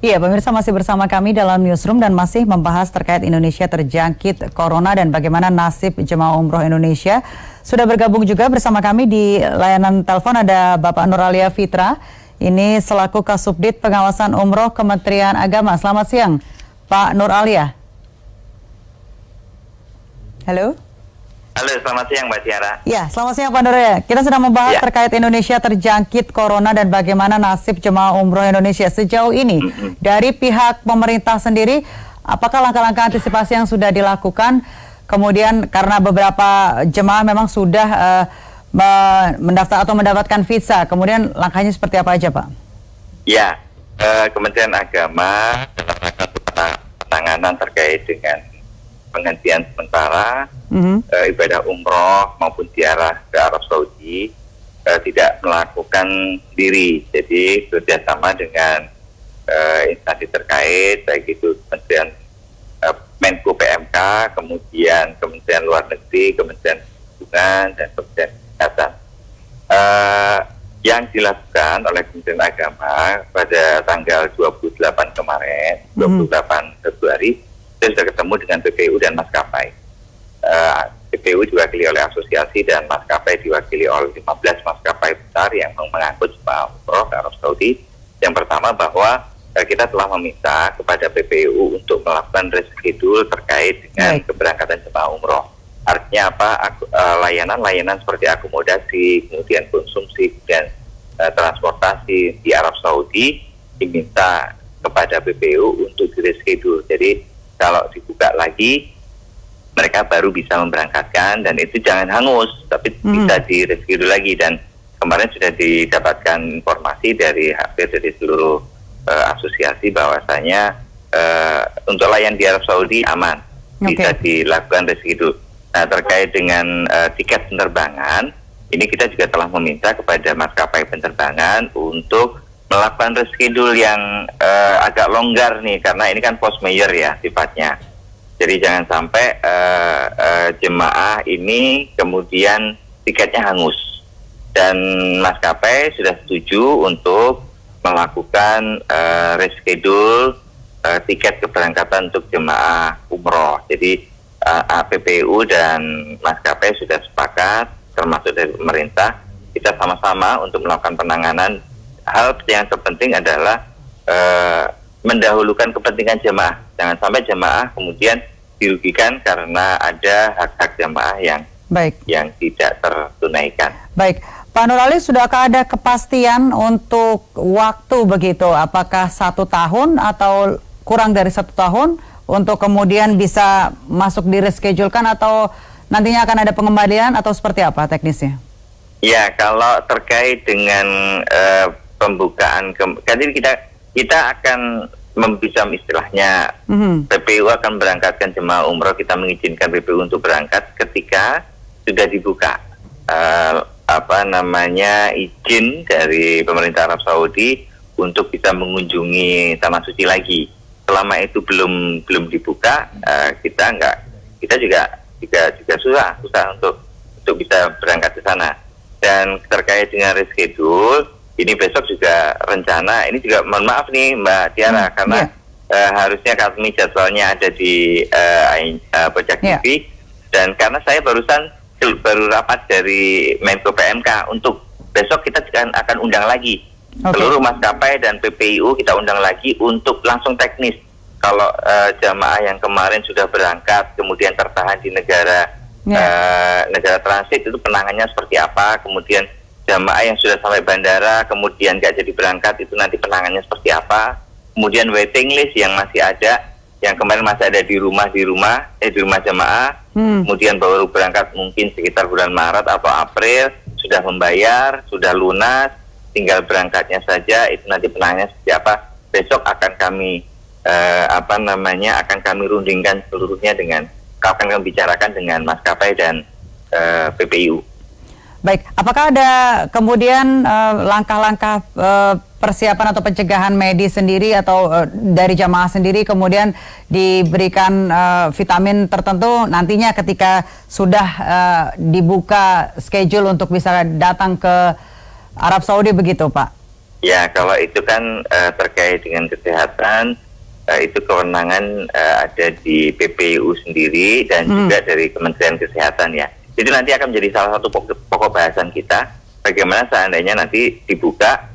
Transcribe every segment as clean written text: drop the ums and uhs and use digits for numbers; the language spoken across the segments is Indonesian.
Iya, pemirsa masih bersama kami dalam Newsroom dan masih membahas terkait Indonesia terjangkit Corona dan bagaimana nasib jemaah umroh Indonesia. Sudah bergabung juga bersama kami di layanan telepon ada Bapak Nuralia Fitra. Ini selaku Kasubdit Pengawasan Umroh Kementerian Agama. Selamat siang, Pak Nuralia. Halo. Halo, selamat siang Mbak Tiara. Ya, selamat siang Pak Nuralia. Kita sedang membahas terkait Indonesia terjangkit Corona dan bagaimana nasib jemaah umroh Indonesia sejauh ini. Dari pihak pemerintah sendiri, apakah langkah-langkah antisipasi yang sudah dilakukan? Kemudian karena beberapa jemaah memang sudah mendaftar atau mendapatkan visa, kemudian langkahnya seperti apa aja Pak? Ya, Kementerian Agama dalam rangka penanganan terkait dengan penghentian sementara ibadah umroh maupun ziarah ke Arab Saudi tidak melakukan sendiri. Jadi bekerjasama dengan instansi terkait, baik itu Kementerian Menko PMK, kemudian Kementerian Luar Negeri, Kementerian Perhubungan, dan Kementerian Kesehatan. Yang dilakukan oleh Kementerian Agama pada tanggal 28 kemarin, 28 Februari, saya sudah ketemu dengan PPU dan maskapai. PPU diwakili oleh asosiasi dan maskapai diwakili oleh 15 maskapai besar yang mengangkut jemaah umroh ke Arab Saudi. Yang pertama bahwa kita telah meminta kepada PPU untuk melakukan reschedule terkait dengan keberangkatan jemaah umroh. Artinya apa? Layanan-layanan seperti akomodasi, kemudian konsumsi, dan transportasi di Arab Saudi diminta kepada PPU untuk direschedule. Jadi kalau dibuka lagi, mereka baru bisa memberangkatkan, dan itu jangan hangus, tapi bisa direschedule lagi. Dan kemarin sudah didapatkan informasi dari hampir dari seluruh asosiasi bahwasanya untuk layan di Arab Saudi aman, bisa dilakukan reschedule. Nah, terkait dengan tiket penerbangan, ini kita juga telah meminta kepada maskapai penerbangan untuk melakukan reschedule yang agak longgar nih, karena ini kan force majeure ya sifatnya. Jadi jangan sampai jemaah ini kemudian tiketnya hangus. Dan maskapai sudah setuju untuk melakukan reschedule tiket keberangkatan untuk jemaah umroh. Jadi PPU dan maskapai sudah sepakat, termasuk dari pemerintah, kita sama-sama untuk melakukan penanganan. Hal yang terpenting adalah mendahulukan kepentingan jemaah. Jangan sampai jemaah kemudian dirugikan karena ada hak-hak jemaah yang tidak tertunaikan. Baik, Pak Nuralia, sudahkah ada kepastian untuk waktu begitu? Apakah 1 tahun atau kurang dari 1 tahun untuk kemudian bisa masuk di reschedulekan, atau nantinya akan ada pengembalian atau seperti apa teknisnya? Ya, kalau terkait dengan pembukaan, jadi kita akan membisam istilahnya, PPU akan berangkatkan jemaah umroh, kita mengizinkan PPU untuk berangkat ketika sudah dibuka izin dari pemerintah Arab Saudi untuk bisa mengunjungi tanah suci lagi. Selama itu belum dibuka, kita juga susah untuk bisa berangkat ke sana. Dan terkait dengan reschedule, ini besok juga rencana, ini juga mohon maaf nih Mbak Tiara, karena harusnya kami jadwalnya ada di Pojak TV, dan karena saya baru rapat dari Menko PMK, untuk besok kita akan undang lagi seluruh maskapai dan PPU, kita undang lagi untuk langsung teknis. Kalau jamaah yang kemarin sudah berangkat kemudian tertahan di negara transit, itu penanganannya seperti apa, kemudian jamaah yang sudah sampai bandara kemudian nggak jadi berangkat, itu nanti penanganannya seperti apa, kemudian waiting list yang masih ada, yang kemarin masih ada di rumah jamaah, kemudian baru berangkat mungkin sekitar bulan Maret atau April, sudah membayar, sudah lunas, tinggal berangkatnya saja, itu nanti penanganannya seperti apa. Besok akan kami akan kami rundingkan seluruhnya akan kami bicarakan dengan maskapai dan PPU. Baik, apakah ada kemudian langkah-langkah persiapan atau pencegahan medis sendiri atau dari jamaah sendiri kemudian diberikan vitamin tertentu nantinya ketika sudah dibuka schedule untuk bisa datang ke Arab Saudi begitu, Pak? Ya, kalau itu kan terkait dengan kesehatan, itu kewenangan ada di PPU sendiri dan juga dari Kementerian Kesehatan ya. Itu nanti akan menjadi salah satu pokok bahasan kita. Bagaimana seandainya nanti dibuka,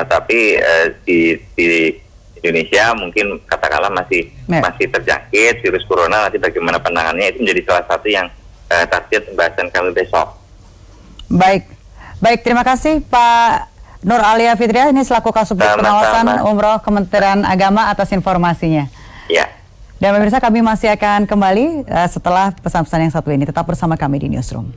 tapi di Indonesia mungkin katakanlah masih terjangkit virus corona, nanti bagaimana penanganannya, itu menjadi salah satu yang target pembahasan kami besok. Baik, terima kasih Pak Nur Alia Fitria, ini selaku Kasubdit Pengawasan Umroh Kementerian Agama atas informasinya. Ya. Dan pemirsa, kami masih akan kembali setelah pesan-pesan yang satu ini. Tetap bersama kami di Newsroom.